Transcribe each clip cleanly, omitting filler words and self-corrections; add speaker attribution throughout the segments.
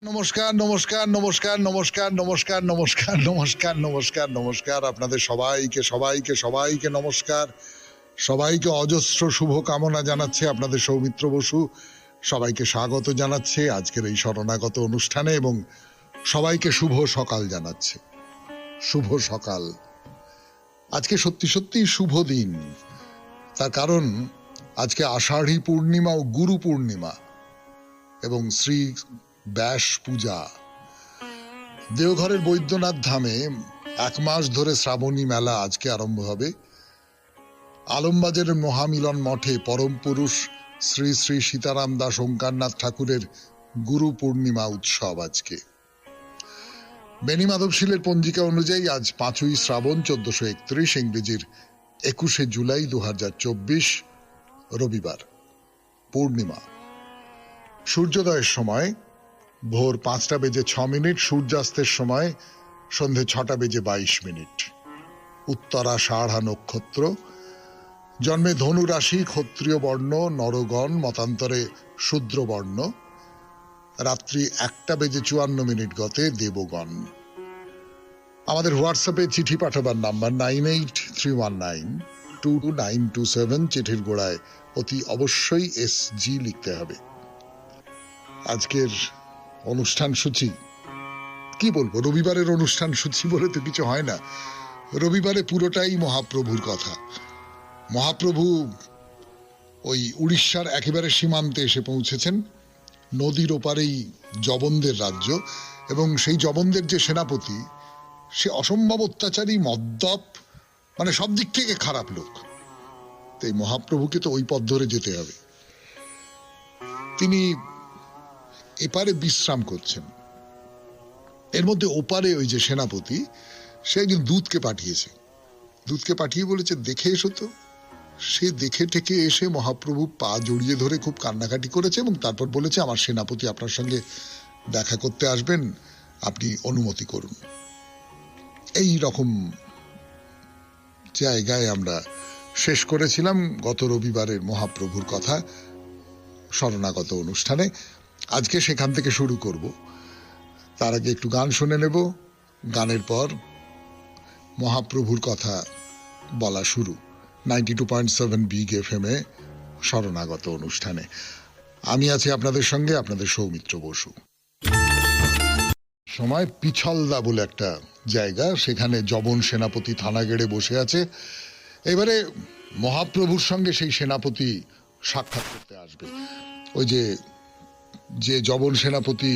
Speaker 1: নমস্কার নমস্কার নমস্কার নমস্কার নমস্কার নমস্কার নমস্কার নমস্কার নমস্কার আপনাদের সবাইকে সবাইকে সবাইকে নমস্কার, সবাইকে অজস্র শুভ কামনা জানাচ্ছে আপনাদের সৌমিত্র বসু। সবাইকে স্বাগত জানাচ্ছে আজকের এই শরণাগত অনুষ্ঠানে এবং সবাইকে শুভ সকাল জানাচ্ছে। শুভ সকাল। আজকে সত্যি সত্যি শুভ দিন, তার কারণ আজকে আষাঢ়ী পূর্ণিমা ও গুরু পূর্ণিমা এবং শ্রী ব্যাস পূজা। দেওঘরের বৈদ্যনাথ ধামে 1 মাস ধরে শ্রাবণী মেলা আজকে আরম্ভ হবে। আলমবাজারের মহামিলন মঠে পরম পুরুষ শ্রী শ্রী সীতারাম দাস ওঙ্কারনাথ ঠাকুরের গুরু পূর্ণিমা উৎসব আজকে। বেনি মাধবশীলের পঞ্জিকা অনুযায়ী আজ 5ই শ্রাবণ 1431, ইংরেজির 21শে জুলাই 2024, রবিবার, পূর্ণিমা। সূর্যোদয়ের সময় ভোর 5:06, সূর্যাস্তের সময় সন্ধে 6:22। উত্তরাষাঢ়া নক্ষত্র। জন্মে ধনু রাশি, ক্ষত্রিয় বর্ণ, নরগণ, মতান্তরে শূদ্র বর্ণ। রাত্রি 1:54 গতে দেবগণ। আমাদের হোয়াটসঅ্যাপে চিঠি পাঠাবার নাম্বার 9831922927। চিঠির গোড়ায় অতি অবশ্যই SG লিখতে হবে। আজকের অনুষ্ঠান সূচি কি বলবো, রবিবারের অনুষ্ঠান সূচি বলে তো কিছু হয় না। রবিবারে পুরোটাই মহাপ্রভুর কথা। মহাপ্রভু ওই উড়িষ্যার একেবারে সীমান্তে এসে পৌঁছেছেন, নদীর ওপারেই জবনদের রাজ্য, এবং সেই জবনদের যে সেনাপতি, সে অসম্ভব অত্যাচারী, মদ্যপ, মানে সব দিক থেকে খারাপ লোক। তাই মহাপ্রভুকে তো ওই পথ ধরে যেতে হবে। তিনি এপারে বিশ্রাম করছেন। এর মধ্যে ওপারে ওই যে সেনাপতি, সে একজন দূতকে পাঠিয়েছে। দূতকে পাঠিয়ে বলেছে দেখে এসো তো। সে দেখে ঠেকে এসে মহাপ্রভু পা জড়িয়ে ধরে খুব কান্নাকাটি করেছে এবং তারপর বলেছে আমার সেনাপতি আপনার সঙ্গে দেখা করতে আসবেন, আপনি অনুমতি করুন। এই রকম জায়গায় আমরা শেষ করেছিলাম গত রবিবারের মহাপ্রভুর কথা শরণাগত অনুষ্ঠানে। আজকে সেখান থেকে শুরু করব। তার আগে একটু গান শুনে নেব, গানের পর মহাপ্রভুর কথা বলা শুরু 92.7 বিগ FM এ শরণাগত অনুষ্ঠানে। আমি আছি আপনাদের সঙ্গে, আপনাদের সৌমিত্র বসু। সময় পিছলদা বলে একটা জায়গা, সেখানে জবন সেনাপতি থানা গেড়ে বসে আছে। এবারে মহাপ্রভুর সঙ্গে সেই সেনাপতি সাক্ষাৎ করতে আসবে। ওই যে জবন সেনাপতি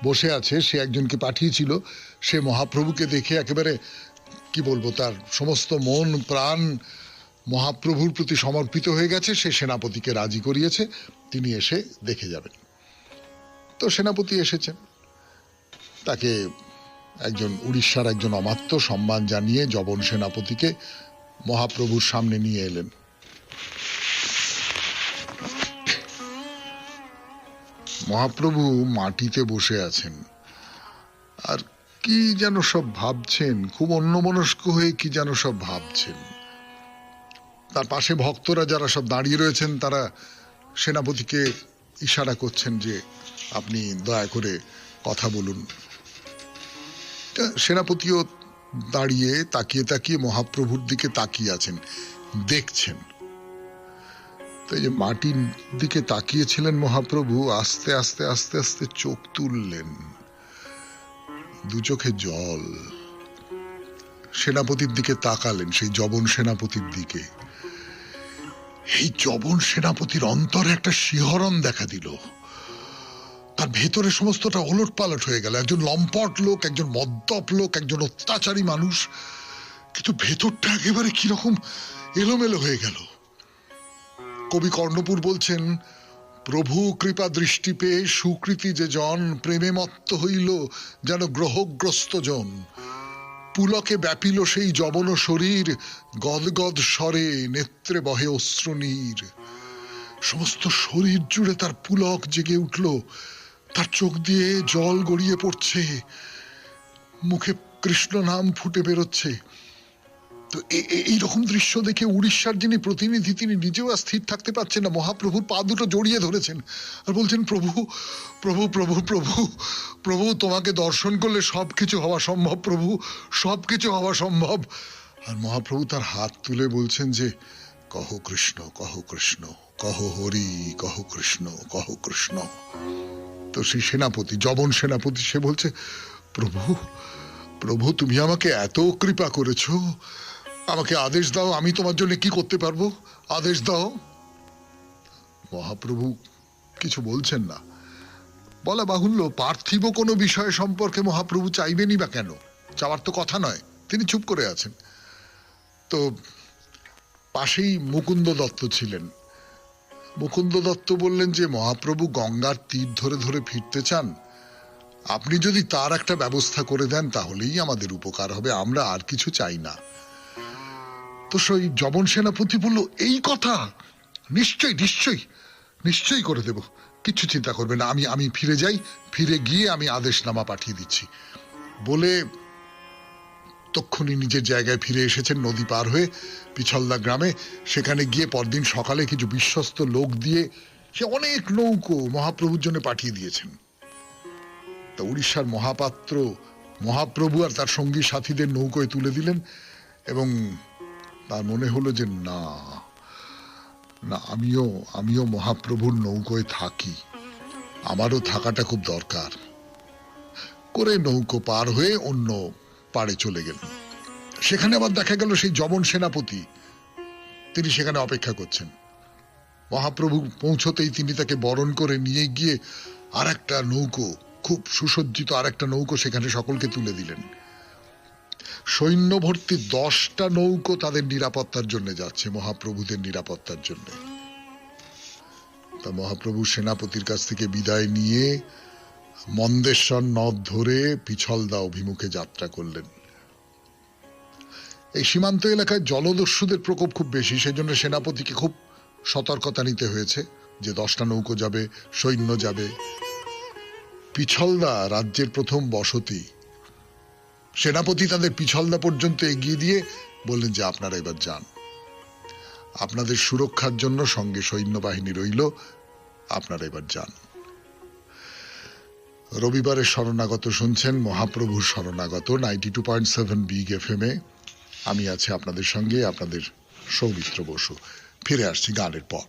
Speaker 1: বসে আছে, সে একজনকে পাঠিয়েছিল। সে মহাপ্রভুকে দেখে একেবারে কি বলবো, তার সমস্ত মন প্রাণ মহাপ্রভুর প্রতি সমর্পিত হয়ে গেছে। সে সেনাপতিকে রাজি করিয়েছে তিনি এসে দেখে যাবেন। তো সেনাপতি এসেছেন, তাকে একজন উড়িষ্যার একজন অমাত্য সম্মান জানিয়ে জবন সেনাপতিকে মহাপ্রভুর সামনে নিয়ে এলেন। মহাপ্রভু মাটিতে বসে আছেন আর কি যেন সব ভাবছেন, খুব অন্যমনস্ক হয়ে কি যেন সব ভাবছেন। তার পাশে ভক্তরা যারা সব দাঁড়িয়ে রয়েছেন, তারা সেনাপতিকে ইশারা করছেন যে আপনি দয়া করে কথা বলুন। সেনাপতিও দাঁড়িয়ে তাকিয়ে তাকিয়ে মহাপ্রভুর দিকে তাকিয়ে আছেন, দেখছেন। তাই যে মাটির দিকে তাকিয়েছিলেন মহাপ্রভু, আস্তে আস্তে আস্তে আস্তে চোখ তুললেন, দু চোখে জল। সেনাপতির দিকে তাকালেন, সেই জবন সেনাপতির দিকে। এই জবন সেনাপতির অন্তরে একটা শিহরণ দেখা দিল। তার ভেতরে সমস্তটা ওলট পালট হয়ে গেল। একজন লম্পট লোক, একজন মদ্যপ লোক, একজন অত্যাচারী মানুষ, কিন্তু ভেতরটা একেবারে কিরকম এলোমেলো হয়ে গেল। কবি কর্ণপুর বলছেন, প্রভু কৃপা দৃষ্টি পেয়ে সুকৃতি যে জন, প্রেমে মত্ত হইল যেন গ্রহগ্রস্ত জন। পুলকে ব্যাপিল সেই জবন শরীর, গদগদ স্বরে নেত্রে বহে অশ্রুনীর। সমস্ত শরীর জুড়ে তার পুলক জেগে উঠল, তার চোখ দিয়ে জল গড়িয়ে পড়ছে, মুখে কৃষ্ণ নাম ফুটে বেরোচ্ছে। তো এইরকম দৃশ্য দেখে উড়িষ্যার যিনি প্রতিনিধি, তিনি নিজেও আর স্থির থাকতে পারছেন না। মহাপ্রভুর পা দুটো জড়িয়ে ধরেছেন আর বলছেন প্রভু প্রভু প্রভু প্রভু প্রভু তোমাকে দর্শন করলে সবকিছু হওয়া সম্ভব, প্রভু সবকিছু হওয়া সম্ভব। আর মহাপ্রভু তার হাত তুলে বলছেন যে কহ কৃষ্ণ, কহ কৃষ্ণ, কহ হরি, কহ কৃষ্ণ, কহ কৃষ্ণ। তো সেই সেনাপতি, যবন সেনাপতি, সে বলছে প্রভু, প্রভু তুমি আমাকে এত কৃপা করেছো, আমাকে আদেশ দাও, আমি তোমার জন্য কি করতে পারবো, আদেশ দাও। মহাপ্রভু কিছু বলছেন না। বলা বাহুল্য, পার্থিব কোনো বিষয় সম্পর্কে মহাপ্রভু চাইবেনই বা কেন, চাওয়ার তো কথা নয়। তিনি চুপ করে আছেন। তো পাশেই মুকুন্দ দত্ত ছিলেন। মুকুন্দ দত্ত বললেন যে মহাপ্রভু গঙ্গার তীর ধরে ধরে ফিরতে চান, আপনি যদি তার একটা ব্যবস্থা করে দেন তাহলেই আমাদের উপকার হবে, আমরা আর কিছু চাই না। তো সেই যবন সেনাপতি বলল, এই কথা, নিশ্চয়ই নিশ্চয়ই নিশ্চয়ই করে দেব, কিচ্ছু চিন্তা করবে না, আমি আমি ফিরে যাই, ফিরে গিয়ে আমি আদেশনামা পাঠিয়ে দিচ্ছি বলে তক্ষুনি নিজের জায়গায় ফিরে এসেছেন নদী পার হয়ে পিছলদা গ্রামে। সেখানে গিয়ে পরদিন সকালে কিছু বিশ্বস্ত লোক দিয়ে সে অনেক নৌকো মহাপ্রভুর জন্য পাঠিয়ে দিয়েছেন। তা উড়িষ্যার মহাপাত্র মহাপ্রভু আর তার সঙ্গী সাথীদের নৌকোয় তুলে দিলেন এবং তার মনে হলো যে না না, আমিও মহাপ্রভুর নৌকোয় থাকি, আমারও থাকাটা খুব দরকার করে নৌকো পার হয়ে অন্য পাড়ে চলে গেলেন। সেখানে আবার দেখা গেল সেই যবন সেনাপতি, তিনি সেখানে অপেক্ষা করছেন। মহাপ্রভু পৌঁছতেই তিনি তাকে বরণ করে নিয়ে গিয়ে আর একটা নৌকো, খুব সুসজ্জিত আর একটা নৌকো সেখানে সকলকে তুলে দিলেন। সৈন্য ভর্তি 10টা নৌকো তাদের নিরাপত্তার জন্য যাচ্ছে, মহাপ্রভুদের নিরাপত্তার জন্য। তা মহাপ্রভু সেনাপতির কাছ থেকে বিদায় নিয়ে মন্দেশ্বর নদ ধরে পিছলদা অভিমুখে যাত্রা করলেন। এই সীমান্ত এলাকায় জলদস্যুদের প্রকোপ খুব বেশি, সেজন্য সেনাপতিকে খুব সতর্কতা নিতে হয়েছে যে 10টা নৌকো যাবে, সৈন্য যাবে। পিছলদা রাজ্যের প্রথম বসতি। সেনাপতি তাদের পিছলদা পর্যন্ত এগিয়ে দিয়ে বললেন যে আপনারা এবার যান, আপনাদের সুরক্ষার জন্য সঙ্গে সৈন্যবাহিনী রইল, আপনারা এবার যান। রবিবারের শরণাগত শুনছেন, মহাপ্রভুর শরণাগত 92.7 বিগ FM এ। আমি আছি আপনাদের সঙ্গে, আপনাদের সৌমিত্র বসু। ফিরে আসছি গানের পর।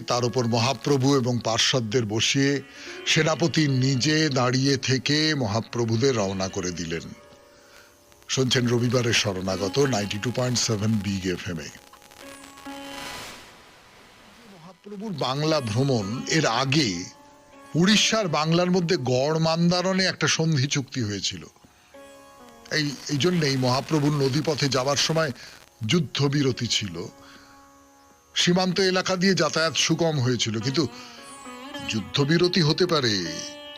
Speaker 1: তার উপর মহাপ্রভু এবং পার্শ্বদের বসিয়ে সেনাপতি নিজে দাঁড়িয়ে থেকে মহাপ্রভুদের রওনা করে দিলেন। শুনছেন রবিবারের শরণাগত 92.7 বিগ FM এ। মহাপ্রভুর বাংলা ভ্রমণ এর আগে উড়িষ্যার বাংলার মধ্যে গড় মান্দারণে একটা সন্ধি চুক্তি হয়েছিল। এই জন্যেই মহাপ্রভুর নদীপথে যাওয়ার সময় যুদ্ধবিরতি ছিল, সীমান্ত এলাকা দিয়ে যাতায়াত সুগম হয়েছিল। কিন্তু যুদ্ধবিরতি হতে পারে,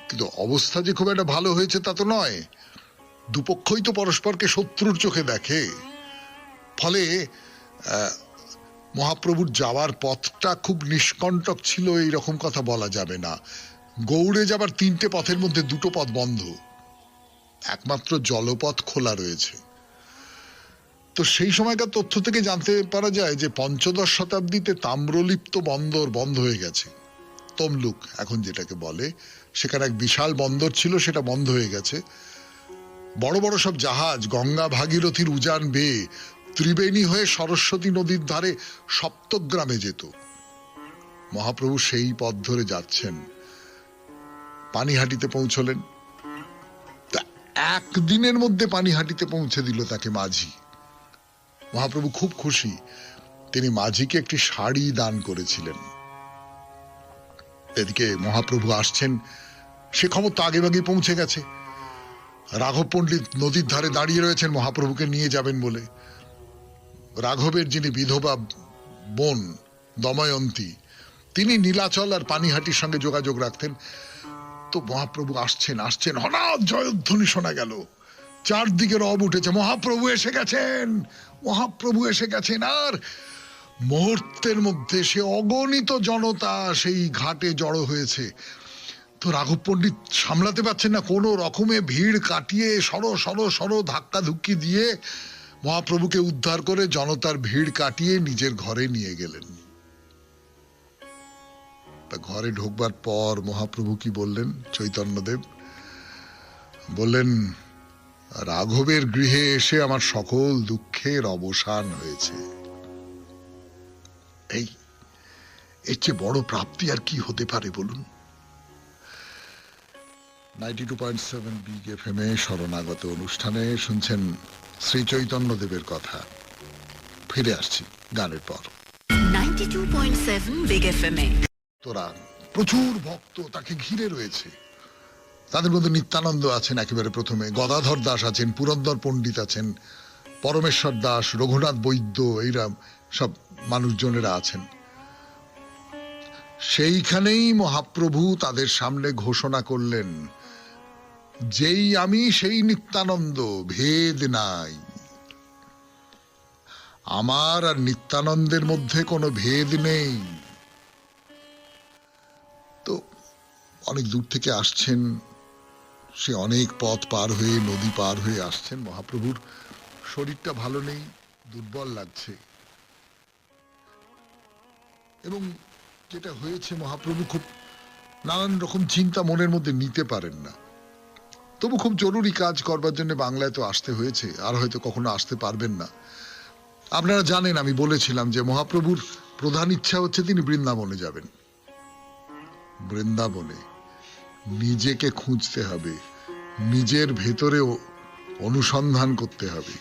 Speaker 1: কিন্তু অবস্থা যে খুব একটা ভালো হয়েছে তা তো নয়। দুপক্ষই তো পরস্পরকে শত্রুর চোখে দেখে। ফলে মহাপ্রভুর যাওয়ার পথটা খুব নিষ্কণ্টক ছিল এইরকম কথা বলা যাবে না। গৌড়ে যাবার 3টে পথের মধ্যে 2টো পথ বন্ধ, একমাত্র জলপথ খোলা রয়েছে। তো সেই সময়কার তথ্য থেকে জানতে পারা যায় যে 15শ শতাব্দীতে তাম্রলিপ্ত বন্দর বন্ধ হয়ে গেছে। তমলুক এখন যেটাকে বলে, সেখানে এক বিশাল বন্দর ছিল, সেটা বন্ধ হয়ে গেছে। বড় বড় সব জাহাজ গঙ্গা ভাগীরথীর উজান বেয়ে ত্রিবেণী হয়ে সরস্বতী নদীর ধারে সপ্তগ্রামে যেত। মহাপ্রভু সেই পথ ধরে যাচ্ছেন, পানিহাটিতে পৌঁছলেন। তা একদিনের মধ্যে পানিহাটিতে পৌঁছে দিল তাকে মাঝি। মহাপ্রভু খুব খুশি, তিনি মাঝিকে একটি শাড়ি দান করেছিলেন। এদিকে মহাপ্রভু আসছেন, সে খবর তো আগে ভাগে পৌঁছে গেছে। রাঘব পণ্ডিত নদীর ধারে দাঁড়িয়ে রয়েছেন মহাপ্রভুকে নিয়ে যাবেন বলে। রাঘবের যিনি বিধবা বোন দময়ন্তী, তিনি নীলাচল আর পানিহাটির সঙ্গে যোগাযোগ রাখতেন। তো মহাপ্রভু আসছেন, হঠাৎ জয়ধ্বনি শোনা গেল, চারদিকে রব উঠেছে, মহাপ্রভু এসে গেছেন, মহাপ্রভু এসে গেছেন। আর মুহূর্তের মধ্যে সে অগণিত জনতা সেই ঘাটে জড়ো হয়েছে। তো রাঘব পণ্ডিত সামলাতে পারছেন না, কোনো রকমে ভিড় কাটিয়ে সরো ধাক্কা ধুক্কি দিয়ে মহাপ্রভুকে উদ্ধার করে জনতার ভিড় কাটিয়ে নিজের ঘরে নিয়ে গেলেন। তা ঘরে ঢোকবার পর মহাপ্রভু কি বললেন? চৈতন্যদেব বললেন, রাঘবের গৃহে এসে আমার সকল দুঃখের অবসান হয়েছে। এই এর চেয়ে বড় প্রাপ্তি আর কি হতে পারে বলুন? 92.7 বিগ এফএম এ শরণাগত অনুষ্ঠানে শুনছেন শ্রী চৈতন্যদেবের কথা। ফিরে আসছি গানের পর।
Speaker 2: 92.7 বিগ এফএম এ
Speaker 1: তোরা প্রচুর ভক্ত তাকে ঘিরে রয়েছে। তাদের মধ্যে নিত্যানন্দ আছেন একেবারে প্রথমে, গদাধর দাস আছেন, পুরন্দর পণ্ডিত আছেন, পরমেশ্বর দাস, রঘুনাথ বৈদ্য, এইরা সব মানুষজনেরা আছেন। সেইখানেই মহাপ্রভু তাদের সামনে ঘোষণা করলেন, যেই আমি সেই নিত্যানন্দ, ভেদ নাই। আমার আর নিত্যানন্দের মধ্যে কোনো ভেদ নেই। তো অনেক দূর থেকে আসছেন, সে অনেক পথ পার হয়ে, নদী পার হয়ে আসছেন। মহাপ্রভুর শরীরটা ভালো নেই, দুর্বল লাগছে। এবং যেটা হয়েছে, মহাপ্রভু খুব নানান রকম চিন্তা মনের মধ্যে নিতে পারেন না। তবু খুব জরুরি কাজ করবার জন্য বাংলায় তো আসতে হয়েছে, আর হয়তো কখনো আসতে পারবেন না। আপনারা জানেন, আমি বলেছিলাম যে মহাপ্রভুর প্রধান ইচ্ছা হচ্ছে তিনি বৃন্দাবনে যাবেন। বৃন্দাবনে নিজেকে খুঁজতে হবে, নিজের ভেতরেও অনুসন্ধান করতে হবে।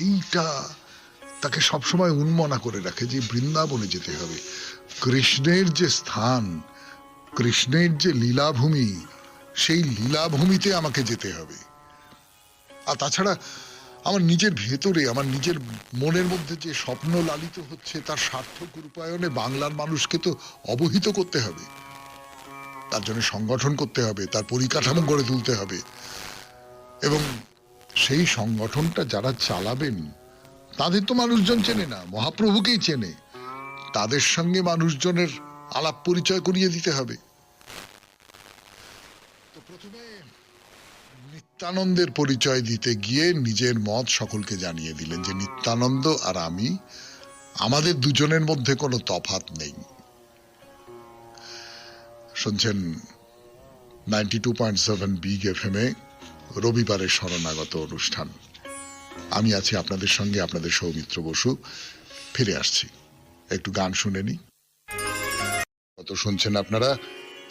Speaker 1: এইটা তাকে সবসময় উন্মনা করে রাখে যে বৃন্দাবনে যেতে হবে। কৃষ্ণের যে স্থান, কৃষ্ণের যে লীলাভূমি, সেই লীলাভূমিতে আমাকে যেতে হবে। আর তাছাড়া আমার নিজের ভেতরে, আমার নিজের মনের মধ্যে যে স্বপ্ন লালিত হচ্ছে, তার সার্থক রূপায়ণে বাংলার মানুষকে তো অবহিত করতে হবে। তার জন্য সংগঠন করতে হবে, তার পরিকাঠামো গড়ে তুলতে হবে। এবং সেই সংগঠনটা যারা চালাবেন, তাদের তো মানুষজন চেনে না, মহাপ্রভুকেই চেনে। তাদের সঙ্গে মানুষজনের আলাপ পরিচয় করিয়ে দিতে হবে। তো প্রথমে নিত্যানন্দের পরিচয় দিতে গিয়ে নিজের মত সকলকে জানিয়ে দিলেন যে নিত্যানন্দ আর আমি, আমাদের দুজনের মধ্যে কোনো তফাৎ নেই। শুনছেন 92.7 বিগ এফএম এ রবিবারের শরণাগত অনুষ্ঠান। আমি আছি আপনাদের সঙ্গে, আপনাদের সৌমিত্র বসু। ফিরে আসছি, একটু গান শুনে নি। কত শুনছেন আপনারা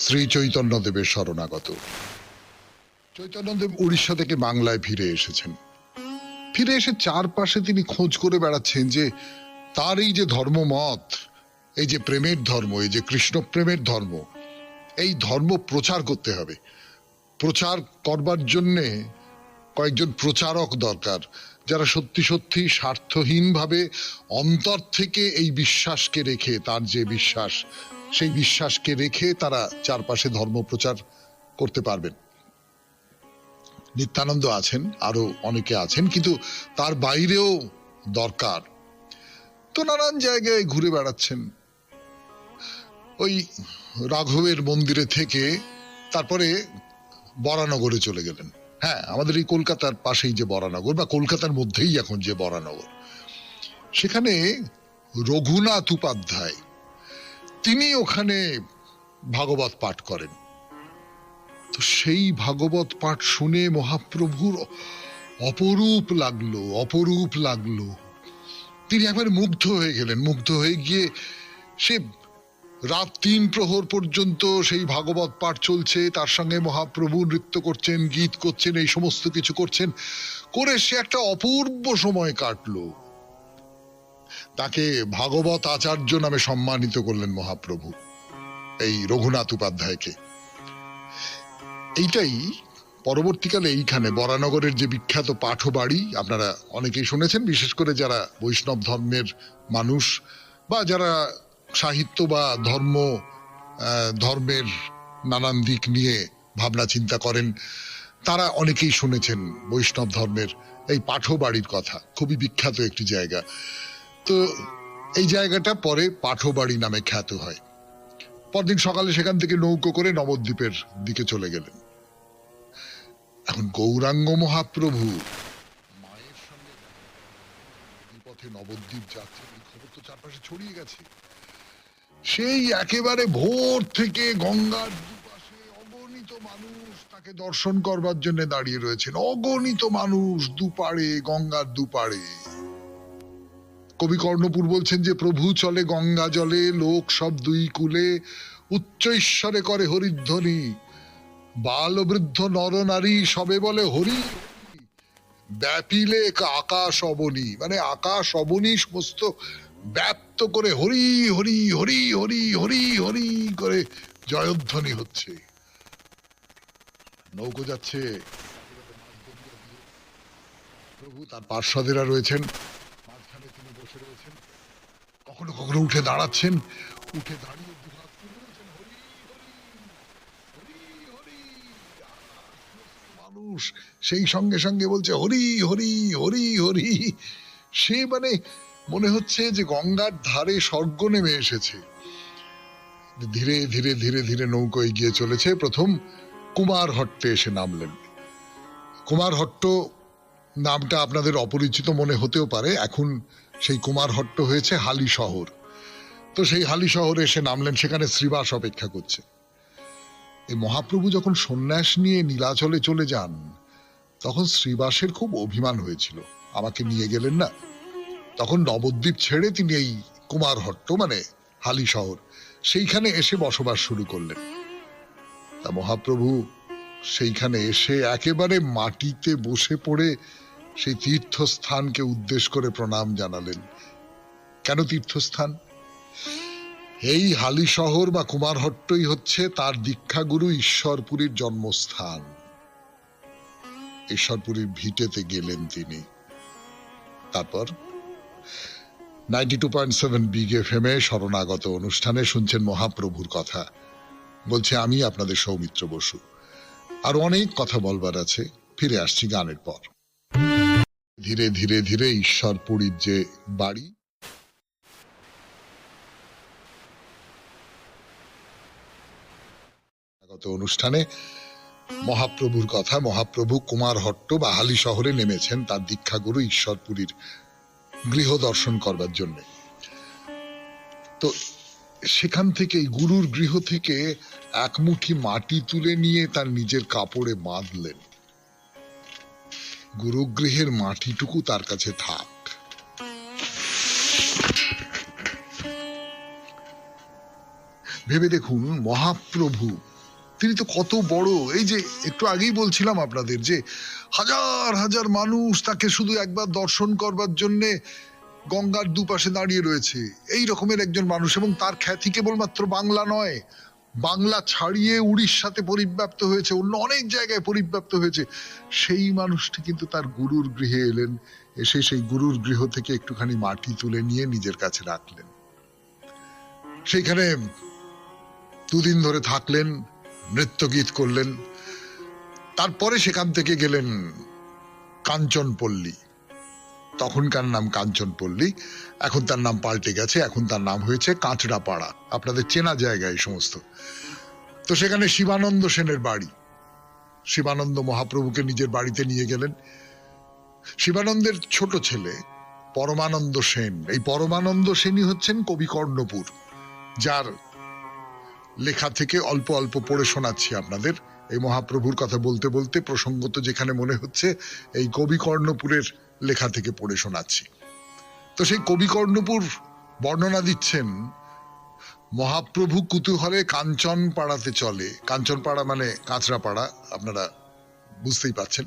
Speaker 1: শ্রী চৈতন্যদেবের শরণাগত। চৈতন্যদেব উড়িষ্যা থেকে বাংলায় ফিরে এসেছেন। ফিরে এসে চারপাশে তিনি খোঁজ করে বেড়াচ্ছেন যে তার এই যে ধর্মমত, এই যে প্রেমের ধর্ম, এই যে কৃষ্ণ প্রেমের ধর্ম, এই ধর্ম প্রচার করতে হবে। প্রচার করবার জন্যে কয়েকজন প্রচারক দরকার, যারা সত্যি সত্যি স্বার্থহীনভাবে অন্তর থেকে এই বিশ্বাসকে রেখে, তার যে বিশ্বাস, সেই বিশ্বাসকে রেখে তারা চারপাশে ধর্ম প্রচার করতে পারবেন। নিত্যানন্দ আছেন, আরো অনেকে আছেন, কিন্তু তার বাইরেও দরকার। তো নানান জায়গায় ঘুরে বেড়াচ্ছেন। ওই রাঘবের মন্দিরে থেকে তারপরে বরানগরে চলে গেলেন। হ্যাঁ, আমাদের এই কলকাতার পাশেই যে বরানগর, বা কলকাতার মধ্যেই এখন যে বরানগর, সেখানে রঘুনাথ উপাধ্যায়, তিনি ওখানে ভাগবত পাঠ করেন। তো সেই ভাগবত পাঠ শুনে মহাপ্রভুর অপরূপ লাগলো, অপরূপ লাগলো। তিনি একবারে মুগ্ধ হয়ে গেলেন। মুগ্ধ হয়ে গিয়ে সে রাত 3 প্রহর পর্যন্ত সেই ভাগবত পাঠ চলছে, তার সঙ্গে মহাপ্রভু নৃত্য করছেন, গীত করছেন, এই সমস্ত কিছু করছেন, করে সে একটা অপূর্ব সময় কাটলো। তাকে ভাগবত আচার্য নামে সম্মানিত করলেন মহাপ্রভু, এই রঘুনাথ উপাধ্যায়কে। এইটাই পরবর্তীকালে এইখানে বরানগরের যে বিখ্যাত পাঠবাড়ি, আপনারা অনেকেই শুনেছেন, বিশেষ করে যারা বৈষ্ণব ধর্মের মানুষ, বা যারা সাহিত্য বা ধর্মের নানান দিক নিয়ে ভাবনা চিন্তা করেন, তারা অনেকেই শুনেছেন বৈষ্ণব ধর্মের এই পাঠবাড়ির কথা। খুবই বিখ্যাত একটি জায়গা। তো এই জায়গাটা পরে পাঠবাড়ি নামে খ্যাত হয়। পরদিন সকালে সেখান থেকে নৌকো করে নবদ্বীপের দিকে চলে গেলেন। এখন গৌরাঙ্গ মহাপ্রভু মায়ের সঙ্গে এই পথে নবদ্বীপ যাচ্ছেন, এই খবর তো চারপাশে ছড়িয়ে গেছে। সেই একেবারে ভোর থেকে গঙ্গার দুপাশে অগণিত মানুষ তাকে দর্শন করবার জন্য দাঁড়িয়ে রয়েছেন, অগণিত মানুষ দুপাড়ে, গঙ্গার দুপাড়ে। কবি কর্ণপুর বলছেন যে প্রভু চলে গঙ্গা জলে, লোক সব দুই কুলে, উচ্চ ঈশ্বরে করে হরিধ্বনি, বাল বৃদ্ধ নর নারী সবে বলে হরি, ব্যাপিলে আকাশ অবনী, মানে আকাশ অবনী সমস্ত ব্যাপ্ত করে হরি হরি হরি হরি হরি হরি করে জয়ধ্বনি হচ্ছে। নৌকো যাচ্ছে, প্রভু তার পার্শ্বদেরা রয়েছেন, মাঝখানে তিনি বসে রয়েছেন, কখনো কখনো উঠে দাঁড়াচ্ছেন, উঠে দাঁড়িয়ে দুহাত তুলে রয়েছেন, হরি হরি হরি হরি। মানুষ সেই সঙ্গে সঙ্গে বলছে হরি হরি হরি হরি। সে মানে মনে হচ্ছে যে গঙ্গার ধারে স্বর্গ নেমে এসেছে। ধীরে ধীরে ধীরে ধীরে নৌকো এগিয়ে চলেছে। প্রথম কুমারহট্টে এসে নামলেন। কুমারহট্ট নামটা আপনাদের অপরিচিত মনে হতেও পারে, এখন সেই কুমারহট্ট হয়েছে হালি শহর। তো সেই হালি শহরে এসে নামলেন, সেখানে শ্রীবাস অপেক্ষা করছে। এই মহাপ্রভু যখন সন্ন্যাস নিয়ে নীলাচলে চলে যান, তখন শ্রীবাসের খুব অভিমান হয়েছিল, আমাকে নিয়ে গেলেন না। তখন নবদ্বীপ ছেড়ে তিনি এই কুমারহট্ট মানে হালি শহর, সেইখানে এসে বসবাস শুরু করলেন। তা মহাপ্রভু সেইখানে এসে একেবারে মাটিতে বসে পড়ে সেই তীর্থস্থানকে উদ্দেশ্য করে প্রণাম জানালেন। কেন তীর্থস্থান? এই হালি শহর বা কুমারহট্টই হচ্ছে তার দীক্ষাগুরু ঈশ্বরপুরীর জন্মস্থান। ঈশ্বরপুরীর ভিটেতে গেলেন তিনি। তারপর 92.7 বিগ এফএম এ শরণাগত অনুষ্ঠানে শুনছেন মহাপ্রভুর কথা। বলছে আমি আপনাদের সৌমিত্র বসু। আর অনেক কথা বলবার আছে, ফিরে আসছি গানের পর। ধীরে ধীরে ধীরে ঈশ্বরপুরীর যে বাড়ি, অনুষ্ঠানে মহাপ্রভুর কথা। মহাপ্রভু কুমারহট্ট বা হালি শহরে নেমেছেন তার দীক্ষাগুরু ঈশ্বরপুরীর গৃহ দর্শন করবার জন্য। তো সেখান থেকে গুরুর গৃহ থেকে এক মুঠি মাটি তুলে নিয়ে তার নিজের কাপড়ে বাঁধলেন। গুরুগৃহের মাটিটুকু তার কাছে থাক। ভেবে দেখুন মহাপ্রভু তিনি তো কত বড়। এই যে একটু আগেই বলছিলাম আপনাদের যে হাজার হাজার মানুষ তাকে শুধু একবার দর্শন করবার জন্য গঙ্গার দুপাশে দাঁড়িয়ে রয়েছে, এই রকমের একজন মানুষ। এবং তার খ্যাতি কেবলমাত্র বাংলা নয়, বাংলা ছাড়িয়ে উড়িষ্যাতে পরিব্যাপ্ত হয়েছে, অন্য অনেক জায়গায় পরিব্যাপ্ত হয়েছে। সেই মানুষটি কিন্তু তার গুরুর গৃহে এলেন, এসে সেই গুরুর গৃহ থেকে একটুখানি মাটি তুলে নিয়ে নিজের কাছে রাখলেন। সেইখানে দুদিন ধরে থাকলেন, নৃত্য গীত করলেন। তারপরে সেখান থেকে গেলেন কাঞ্চনপল্লী। তখনকার নাম কাঞ্চনপল্লী, এখন তার নাম পাল্টে গেছে, এখন তার নাম হয়েছে কাঁচড়াপাড়া। আপনাদের চেনা জায়গা এই সমস্ত। তো সেখানে শিবানন্দ সেনের বাড়ি। শিবানন্দ মহাপ্রভুকে নিজের বাড়িতে নিয়ে গেলেন। শিবানন্দের ছোট ছেলে পরমানন্দ সেন, এই পরমানন্দ সেনই হচ্ছেন কবি কর্ণপুর, যার লেখা থেকে অল্প অল্প পড়ে শোনাচ্ছি আপনাদের। এই মহাপ্রভুর কথা বলতে বলতে প্রসঙ্গত যেখানে মনে হচ্ছে এই কবি কর্ণপুরের লেখা থেকে পড়ে শোনাচ্ছি। তো সেই কবি কর্ণপুর বর্ণনা দিচ্ছেন, মহাপ্রভু কুতূহলে কাঞ্চন পাড়াতে চলে। কাঞ্চনপাড়া মানে কাঁচরাপাড়া, আপনারা বুঝতেই পাচ্ছেন।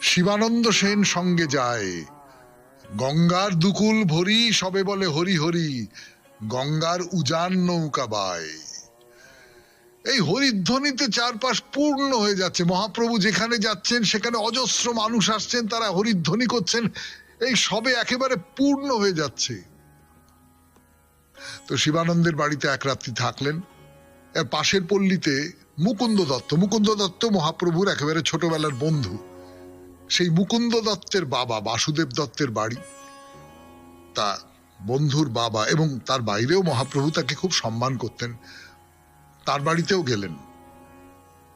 Speaker 1: শিবানন্দ সেন সঙ্গে যায়, গঙ্গার দুকুল ভরি সবে বলে হরি হরি, গঙ্গার উজান নৌকা বায়। এই হরিধ্বনিতে চারপাশ পূর্ণ হয়ে যাচ্ছে। মহাপ্রভু যেখানে যাচ্ছেন সেখানে অজস্র মানুষ আসছেন, তারা হরিধ্বনি করছেন, এই সবে একেবারে পূর্ণ হয়ে যাচ্ছে। তো শিবানন্দের বাড়িতে এক রাত্রি থাকলেন। এর পাশের পল্লীতে মুকুন্দ দত্ত, মুকুন্দ দত্ত মহাপ্রভুর একেবারে ছোটবেলার বন্ধু। সেই মুকুন্দ দত্তের বাবা বাসুদেব দত্তের বাড়ি। তা বন্ধুর বাবা এবং তার বাইরেও মহাপ্রভু তাকে খুব সম্মান করতেন, তার বাড়িতেও গেলেন।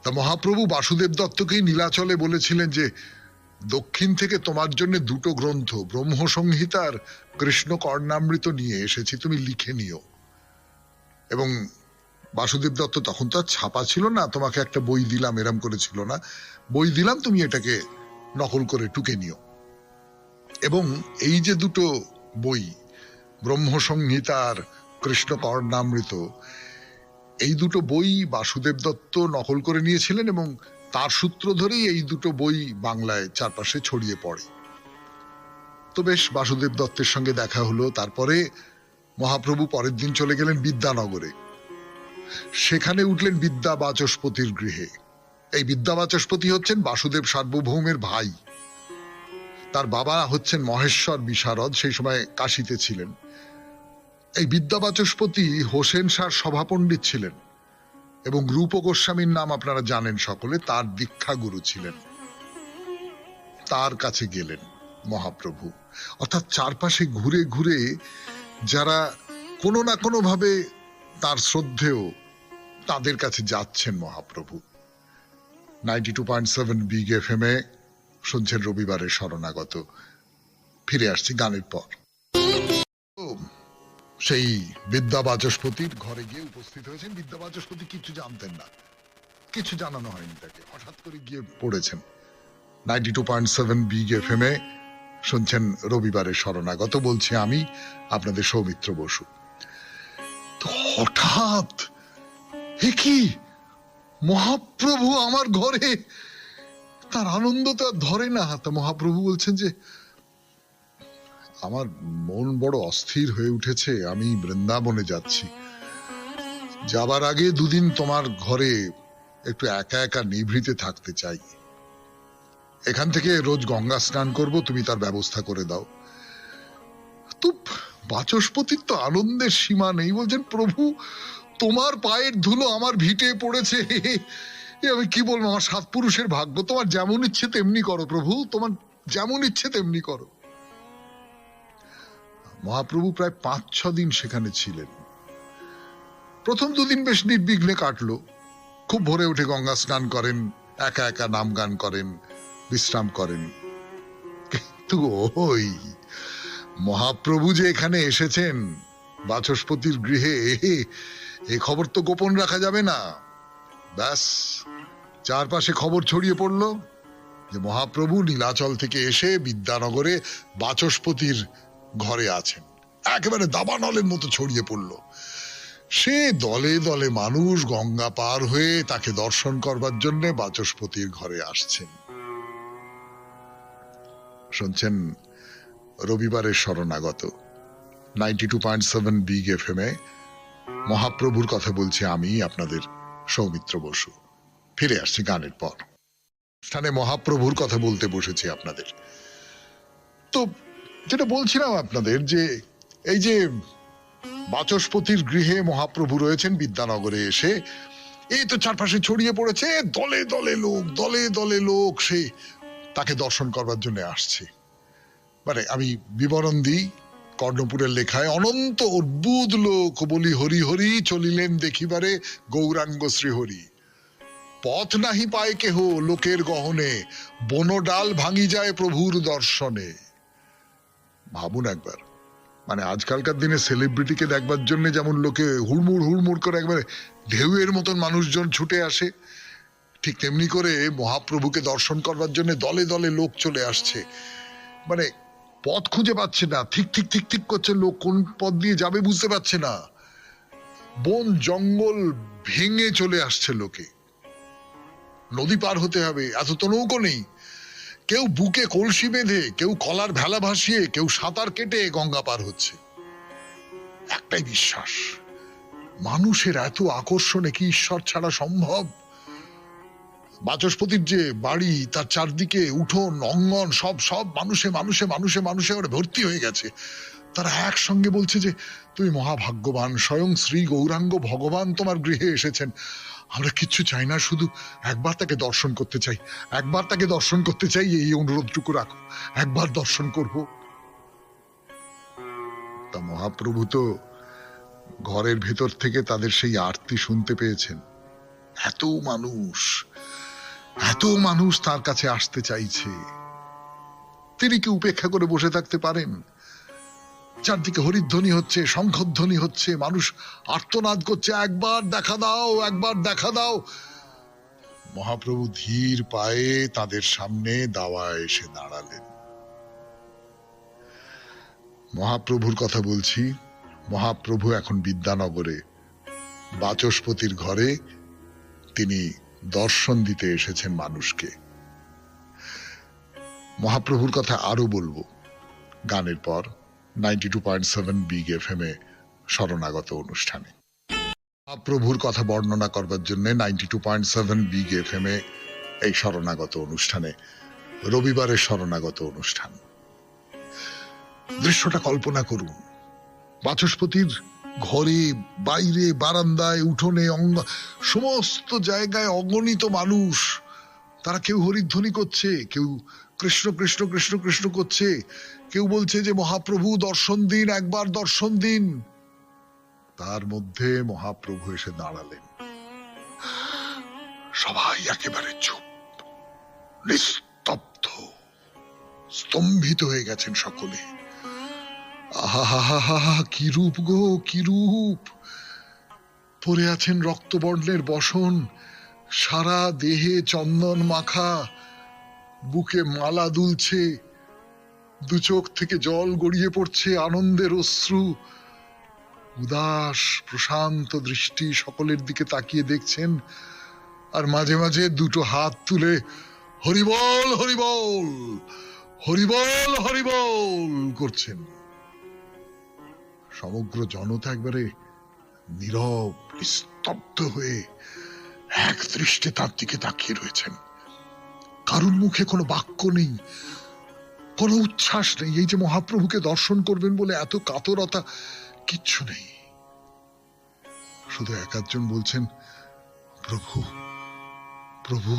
Speaker 1: তা মহাপ্রভু বাসুদেব দত্তকেই নীলাচলে বলেছিলেন যে দক্ষিণ থেকে তোমার জন্য দুটো গ্রন্থ, ব্রহ্মসংহিতা আর কৃষ্ণ কর্ণামৃত নিয়ে এসেছি, তুমি লিখে নিও। এবং বাসুদেব দত্ত তখন তো আর ছাপা ছিল না, তোমাকে একটা বই দিলাম এরম করেছিল না, বই দিলাম তুমি এটাকে নকল করে টুকে নিও। এবং এই যে দুটো বই, ব্রহ্মসংহিতা আর কৃষ্ণ কর্ণামৃত, এই দুটো বই বাসুদেব দত্ত নকল করে নিয়েছিলেন এবং তার সূত্র ধরেই এই দুটো বই বাংলায় চারপাশে ছড়িয়ে পড়ে। তো বেশ, বাসুদেব দত্তের সঙ্গে দেখা হলো। তারপরে মহাপ্রভু পরের দিন চলে গেলেন বিদ্যানগরে। সেখানে উঠলেন বিদ্যা বাচস্পতির গৃহে। এই বিদ্যা বাচস্পতি হচ্ছেন বাসুদেব সার্বভৌমের ভাই। তার বাবা হচ্ছেন মহেশ্বর বিশারদ, সেই সময় কাশীতে ছিলেন। এই বিদ্যা বাচস্পতি হোসেন শাহর সভাপণ্ডিত ছিলেন এবং রূপ গোস্বামীর নাম আপনারা জানেন সকলে, তার দীক্ষা গুরু ছিলেন। তার কাছে গেলেন মহাপ্রভু। অর্থাৎ চারপাশে ঘুরে ঘুরে যারা কোনো না কোনো ভাবে তার শ্রদ্ধেয়, তাদের কাছে যাচ্ছেন মহাপ্রভু। 92.7 বিগ এফএম এ শুনছেন রবিবারের শরণাগত। ফিরে আসছি গানের পর। সেই বিদ্যা বাচস্পতির ঘরে গিয়ে উপস্থিত হয়েছেন। বিদ্যা বাচস্পতি কিছু জানতেন না, কিছু জানানো হয়নি তাকে, হঠাৎ করে গিয়ে পড়েছেন। 92.7 বিগ এফএম এ শুনছেন রবিবারের শরণাগত, বলছি আমি আপনাদের সৌমিত্র বসু। তো হঠাৎ এ কি, মহাপ্রভু আমার ঘরে! তার আনন্দ তো আর ধরে না। তা মহাপ্রভু বলছেন যে আমার মন বড় অস্থির হয়ে উঠেছে, আমি বৃন্দাবনে যাচ্ছি, যাবার আগে দুদিন তোমার ঘরে একটু একা একা নিভৃতে থাকতে চাই। এখান থেকে রোজ গঙ্গা স্নান করব, তুমি তার ব্যবস্থা করে দাও। তো বাচস্পতির তো আনন্দের সীমা নেই, বলছেন প্রভু তোমার পায়ের ধুলো আমার ভিটে পড়েছে, আমি কি বলবো, আমার সাত পুরুষের ভাগ্য, তোমার যেমন ইচ্ছে তেমনি করো প্রভু, তোমার যেমন ইচ্ছে তেমনি করো। মহাপ্রভু প্রায় 5-6 দিন সেখানে ছিলেন। প্রথম দুদিন বেশ নির্বিঘ্নে কাটলো। খুব ভোরে উঠে গঙ্গা স্নান করেন, একা একা নাম গান করেন, বিশ্রাম করেন। কিন্তু ওই মহাপ্রভু যে এখানে এসেছেন বাচস্পতির গৃহে, এ খবর তো গোপন রাখা যাবে না। ব্যাস, চারপাশে খবর ছড়িয়ে পড়ল যে মহাপ্রভু নীলাচল থেকে এসে বিদ্যানগরে বাচস্পতির ঘরে আছেন। একেবারে দাবানলের মতো ছড়িয়ে পড়ল। সে দলে দলে মানুষ গঙ্গা পার হয়ে তাকে দর্শন করবার জন্য বাচস্পতির ঘরে আসছেন। শুনছেন রবিবারের শরণাগত, 92.7 বিগ এফএম এ মহাপ্রভুর কথা বলছি আমি আপনাদের সৌমিত্র বসু। ফিরে আসছি গানের পর। স্থানে মহাপ্রভুর কথা বলতে বসেছি আপনাদের। তো যেটা বলছিলাম আপনাদের, যে এই যে বাচস্পতির গৃহে মহাপ্রভু রয়েছেন বিদ্যানগরে এসে, এই তো চারপাশে ছড়িয়ে পড়েছে, দলে দলে লোক, দলে দলে লোক সে তাকে দর্শন করবার জন্য আসছে। মানে আমি বিবরণ দিই, কর্ণপুরের লেখায়, অনন্ত অদ্ভুত লোক বলি হরি হরি চলিলেন দেখিবারে গৌরাঙ্গ শ্রীহরি। পথ নাহি পায় কেহ লোকের গহনে, বনডাল ভাঙি যায় প্রভুর দর্শনে। ভাবুন একবার, মানে আজকালকার দিনে সেলিব্রিটিকে দেখবার জন্য যেমন লোকে হুড়মুড় হুড়মুড় করে একবারে ঢেউয়ের মতন মানুষজন ছুটে আসে, ঠিক তেমনি করে মহাপ্রভুকে দর্শন করবার জন্য দলে দলে লোক চলে আসছে। মানে পথ খুঁজে পাচ্ছে না, ঠিক ঠিক ঠিক ঠিক করছে, লোক কোন পথ দিয়ে যাবে বুঝতে পারছে না। বন জঙ্গল ভেঙে চলে আসছে লোকে, নদী পার হতে হবে, এত তো নৌকো নেই। কেউ বুকে কলসি বেঁধে, কেউ কলার ভেলা ভাসিয়ে, কেউ সাঁতার কেটে গঙ্গা পার হচ্ছে। একটাই বিশ্বাস, মানুষের এত আকর্ষণে কি ঈশ্বর ছাড়া সম্ভব? বাচস্পতির যে বাড়ি, তার চারদিকে উঠোন অঙ্গন সব সব মানুষে মানুষে মানুষে মানুষে ওরা ভর্তি হয়ে গেছে। তারা একসঙ্গে বলছে যে তুমি মহাভাগ্যবান, স্বয়ং শ্রী গৌরাঙ্গ ভগবান তোমার গৃহে এসেছেন, আমরা কিচ্ছু চাই না, শুধু একবার তাকে দর্শন করতে চাই, একবার তাকে দর্শন করতে চাই, এই অনুরোধটুকু রাখো, একবার দর্শন করব। তা মহাপ্রভু তো ঘরের ভেতর থেকে তাদের সেই আরতি শুনতে পেয়েছেন। এত মানুষ, এত মানুষ তার কাছে আসতে চাইছে, তিনি কি উপেক্ষা করে বসে থাকতে পারেন? চারদিকে হরিধ্বনি হচ্ছে, শঙ্খধ্বনি হচ্ছে, মানুষ আর্তনাদ করছে, একবার দেখা দাও, একবার দেখা দাও। মহাপ্রভু ধীর পায়ে তাদের সামনে দাওয়ায় এসে দাঁড়ালেন। মহাপ্রভুর কথা বলছি। মহাপ্রভু এখন বিদ্যানগরে বাচস্পতির ঘরে তিনি দর্শন দিতে এসেছেন মানুষকে। মহাপ্রভুর কথা আরো বলবো গানের পর 92.7 বিগ এফএম এ শরণাগত অনুষ্ঠানে। মহাপ্রভুর কথা বর্ণনা করবার জন্য 92.7 বিগ এফএম এ এই শরণাগত অনুষ্ঠানে, রবিবারের শরণাগত অনুষ্ঠান। দৃশ্যটা কল্পনা করুন, বাচস্পতির ঘরে, বাইরে, বারান্দায়, উঠোনে, সমস্ত জায়গায় অগণিত মানুষ। তারা কেউ হরিধ্বনি করছে, কেউ কৃষ্ণ কৃষ্ণ কৃষ্ণ কৃষ্ণ করছে, কেউ বলছে যে মহাপ্রভু দর্শন দিন, একবার দর্শন দিন। তার মধ্যে মহাপ্রভু এসে দাঁড়ালেন। সবাই একেবারে চুপ, নিস্তব্ধ, স্তম্ভিত হয়ে গেছেন সকলে। আহা, কি রূপ গো, কি রূপ! পরে আছেন রক্তবর্ণের বসন, সারা দেহে চন্দন মাখা, বুকে মালা দুলছে, দু চোখ থেকে জল গড়িয়ে পড়ছে আনন্দের অশ্রু। উদাস প্রশান্ত দৃষ্টি সকলের দিকে তাকিয়ে দেখছেন, আর মাঝে মাঝে দুটো হাত তুলে হরিবল হরিবল হরিবল হরিবল করছেন। সমগ্র জনতা একবারে নীরব, নিস্তব্ধ হয়ে এক দৃষ্টে তার দিকে তাকিয়ে রয়েছেন। কারুর মুখে কোনো বাক্য নেই, কোনো উচ্ছ্বাস নেই। এই যে মহাপ্রভুকে দর্শন করবেন বলে এত কাতরতা, কিচ্ছু নেই। শুধু এক একজন বলছেন, প্রভু প্রভু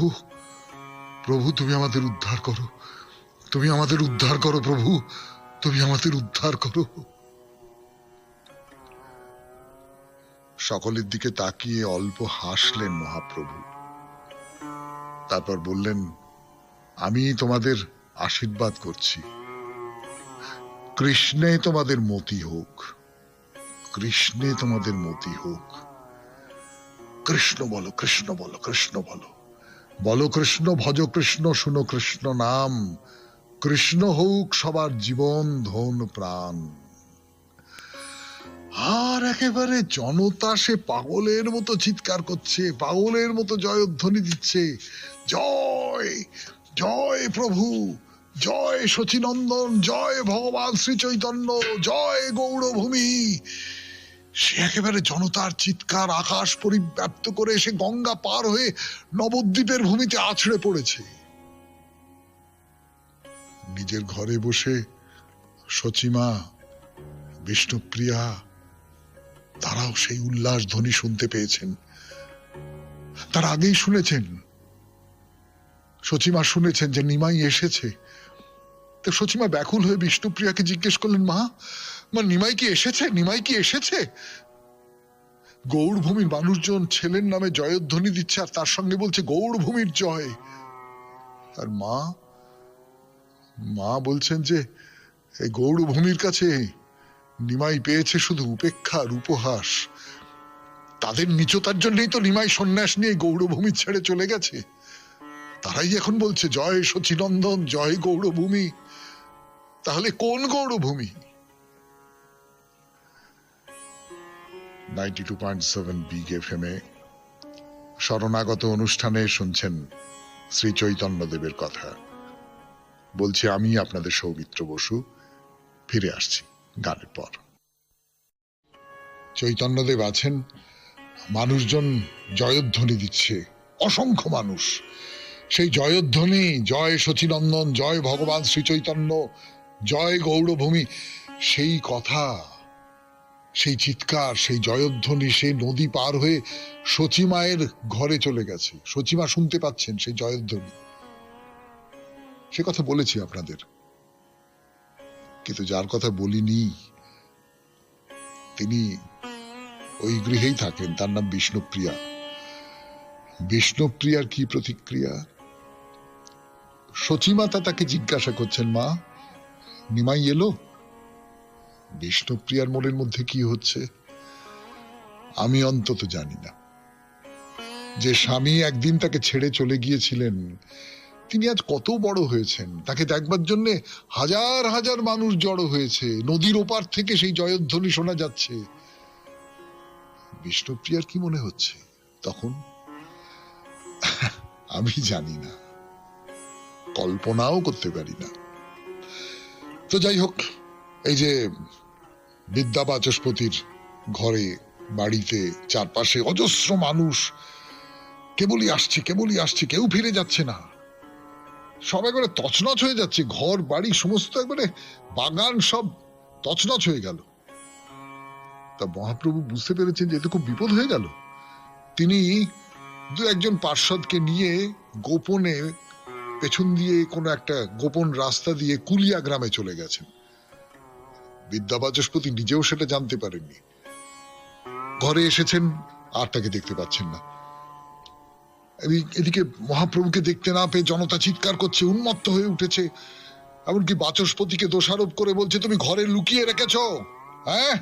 Speaker 1: প্রভু, তুমি আমাদের উদ্ধার করো, তুমি আমাদের উদ্ধার করো প্রভু, তুমি আমাদের উদ্ধার করো। সকলের দিকে তাকিয়ে অল্প হাসলেন মহাপ্রভু। তারপর বললেন, আমি তোমাদের আশীর্বাদ করছি, কৃষ্ণে তোমাদের মতি হোক, কৃষ্ণে তোমাদের মতি হোক। কৃষ্ণ বলো, কৃষ্ণ বলো, কৃষ্ণ বলো, বলো কৃষ্ণ, ভজ কৃষ্ণ, শুনো কৃষ্ণ নাম, কৃষ্ণ হোক সবার জীবন ধন প্রাণ। আর একেবারে জনতা সে পাগলের মতো চিৎকার করছে, পাগলের মতো জয়ধ্বনি দিচ্ছে, জয় জয় প্রভু, জয় শচীনন্দন, জয় ভগবান শ্রী চৈতন্য, জয় গৌরভূমি। সে একেবারে জনতার চিৎকার আকাশ পরিব্যাপ্ত করে সে গঙ্গা পার হয়ে নবদ্বীপের ভূমিতে আছড়ে পড়েছে। নিজের ঘরে বসে সচিমা, বিষ্ণুপ্রিয়া, তারাও সেই উল্লাস ধ্বনি শুনতে পেয়েছেন। তার আগেই শুনেছেন, সচিমা শুনেছেন যে নিমাই এসেছে। তো সচিমা ব্যাকুল হয়ে বিষ্ণুপ্রিয়াকে জিজ্ঞেস করলেন, মা, নিমাই কি এসেছে, নিমাই কি এসেছে? গৌড়ভূমির মানুষজন ছেলের নামে জয়ধ্বনি দিচ্ছে, আর তার সঙ্গে বলছে গৌড়ভূমির জয়। আর মা বলছেন যে এই গৌড়ভূমির কাছে নিমাই পেয়েছে শুধু উপেক্ষা আর উপহাস। তাদের নিচতার জন্যই তো নিমাই সন্ন্যাস নিয়ে গৌড়ভূমি ছেড়ে চলে গেছে। তারাই এখন বলছে জয় শচীনন্দন, জয় গৌড়ভূমি। তাহলে কোন গৌড়ভূমি? 92.7 বিগ এফএম এ শরণাগত অনুষ্ঠানে শুনছেন শ্রী চৈতন্য দেবের কথা। বলছি আমি আপনাদের সৌমিত্র বসু। ফিরে আসছি গানের পর। চৈতন্যদেব আছেন, মানুষজন জয়ধ্বনি দিচ্ছে, অসংখ্য মানুষ। সেই জয়ধ্বনি, জয় শচীনন্দন, জয় ভগবান শ্রী চৈতন্য, জয় গৌড়ভূমি, সেই কথা, সেই চিৎকার, সেই জয়ধ্বনি, সেই নদী পার হয়ে সচিমায়ের ঘরে চলে গেছে। সচিমা শুনতে পাচ্ছেন সেই জয়ধ্বনি। সে কথা বলেছি আপনাদের, কিন্তু যার কথা বলিনি তিনি ওই গৃহেই থাকেন, তার নাম বিষ্ণুপ্রিয়া। বিষ্ণুপ্রিয়ার কি প্রতিক্রিয়া? সচিমাতা তাকে জিজ্ঞাসা করছেন, মা, নিমাই এলো? বিষ্ণুপ্রিয়ার মনের মধ্যে কি হচ্ছে আমি অন্তত জানি না। যে স্বামী একদিন তাকে ছেড়ে চলে গিয়েছিলেন, তিনি আজ কত বড় হয়েছেন। তাকে দেখবার জন্য হাজার হাজার মানুষ জড়ো হয়েছে, নদীর ওপার থেকে সেই জয়ধ্বনি শোনা যাচ্ছে। বিষ্ণুপ্রিয়ার কি মনে হচ্ছে তখন আমি জানি না, কল্পনাও করতে পারি না। তো যাই হোক, এই যে বিদ্যা বাচস্পতির ঘরে বাড়িতে চারপাশে অজস্র মানুষ কেবলই আসছে, কেউ ফিরে যাচ্ছে না, সব একবারে তছনছ হয়ে যাচ্ছে, ঘর বাড়ি সমস্ত একবারে বাগান সব তছনছ হয়ে গেল। তা মহাপ্রভু বুঝতে পেরেছেন যে এতে খুব বিপদ হয়ে গেল। তিনি দু একজন পার্ষদকে নিয়ে গোপনে পেছন দিয়ে কোনো একটা গোপন রাস্তা দিয়ে কুলিয়া গ্রামে চলে গেছেন। বিদ্যা বাচস্পতি নিজেও সেটা জানতে পারেননি। ঘরে এসেছেন আর তাকে দেখতে পাচ্ছেন না। এদিকে মহাপ্রভুকে দেখতে না পেয়ে জনতা চিৎকার করছে, উন্মত্ত হয়ে উঠেছে। এমনকি বাচস্পতিকে দোষারোপ করে বলছে, তুমি ঘরে লুকিয়ে রেখেছ, হ্যাঁ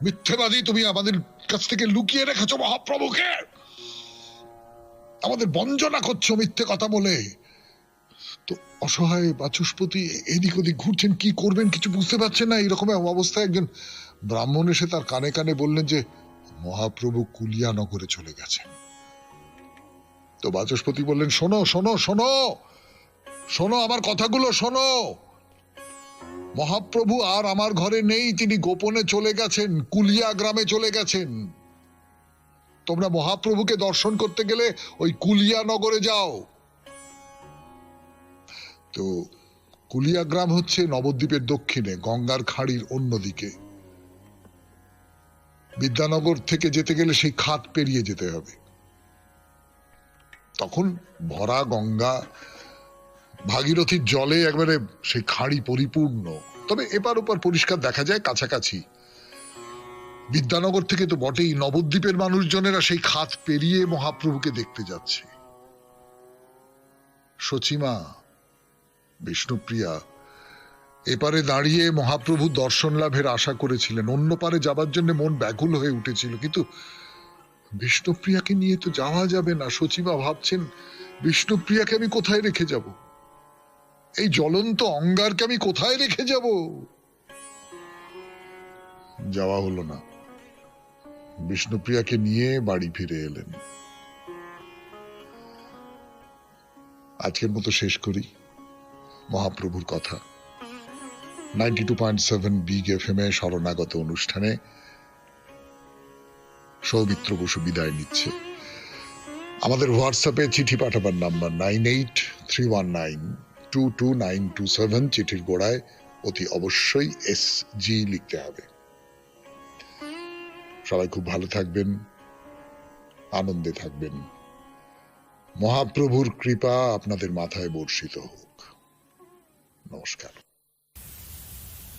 Speaker 1: মিথ্যেবাদী, তুমি আমাদের কাছ থেকে লুকিয়ে রেখেছ মহাপ্রভুকে, আমাদের বঞ্চনা করছো মিথ্যে কথা বলে। তো অসহায় বাচস্পতি এদিক ওদিক ঘুরছেন, কি করবেন কিছু বুঝতে পারছেন না। এইরকম অবস্থায় একজন ব্রাহ্মণ এসে তার কানে কানে বললেন যে মহাপ্রভু কুলিয়া নগরে চলে গেছেন। তো বাচস্পতি বললেন, শোনো শোনো শোনো শোনো, আমার কথাগুলো শোনো। মহাপ্রভু আর আমার ঘরে নেই, তিনি গোপনে চলে গেছেন, কুলিয়া গ্রামে চলে গেছেন। তোমরা মহাপ্রভুকে দর্শন করতে গেলে ওই কুলিয়া নগরে যাও। তো কুলিয়া গ্রাম হচ্ছে নবদ্বীপের দক্ষিণে, গঙ্গার খাড়ির অন্যদিকে। বিদ্যানগর থেকে যেতে গেলে সেই খাত পেরিয়ে যেতে হবে। তখন ভরা গঙ্গা, ভাগীরথীর জলে একবারে সেই খাড়ি পরিপূর্ণ, তবে এপার ওপার পরিষ্কার দেখা যায় কাছাকাছি। বিদ্যানগর থেকে তো বটেই, নবদ্বীপের মানুষজনেরা সেই খাত পেরিয়ে মহাপ্রভুকে দেখতে যাচ্ছে। সচিমা, বিষ্ণুপ্রিয়া এপারে দাঁড়িয়ে মহাপ্রভু দর্শন লাভের আশা করেছিলেন, অন্য পারে যাবার জন্য মন ব্যাকুল হয়ে উঠেছিল, কিন্তু বিষ্ণুপ্রিয়াকে নিয়ে তো যাওয়া যাবে না। সচিমা ভাবছেন, বিষ্ণুপ্রিয়াকে আমি কোথায় রেখে যাব, এই জ্বলন্ত অঙ্গারকে আমি কোথায় রেখে যাব। যাওয়া হলো না। বিষ্ণুপ্রিয়াকে নিয়ে বাড়ি ফিরে এলেন। আজকের মতো শেষ করি মহাপ্রভুর কথা। 92.7 বিগ এফএম এ শরণাগত অনুষ্ঠানে সৌমিত্র বসু বিদায় নিচ্ছে। আমাদের হোয়াটসঅ্যাপে চিঠি পাঠাবার নাম্বার 9831922927। চিঠির গোড়ায় অতি অবশ্যই SG লিখতে হবে। সবাই খুব ভালো থাকবেন, আনন্দে থাকবেন। মহাপ্রভুর কৃপা আপনাদের মাথায় বর্ষিত হোক। নমস্কার।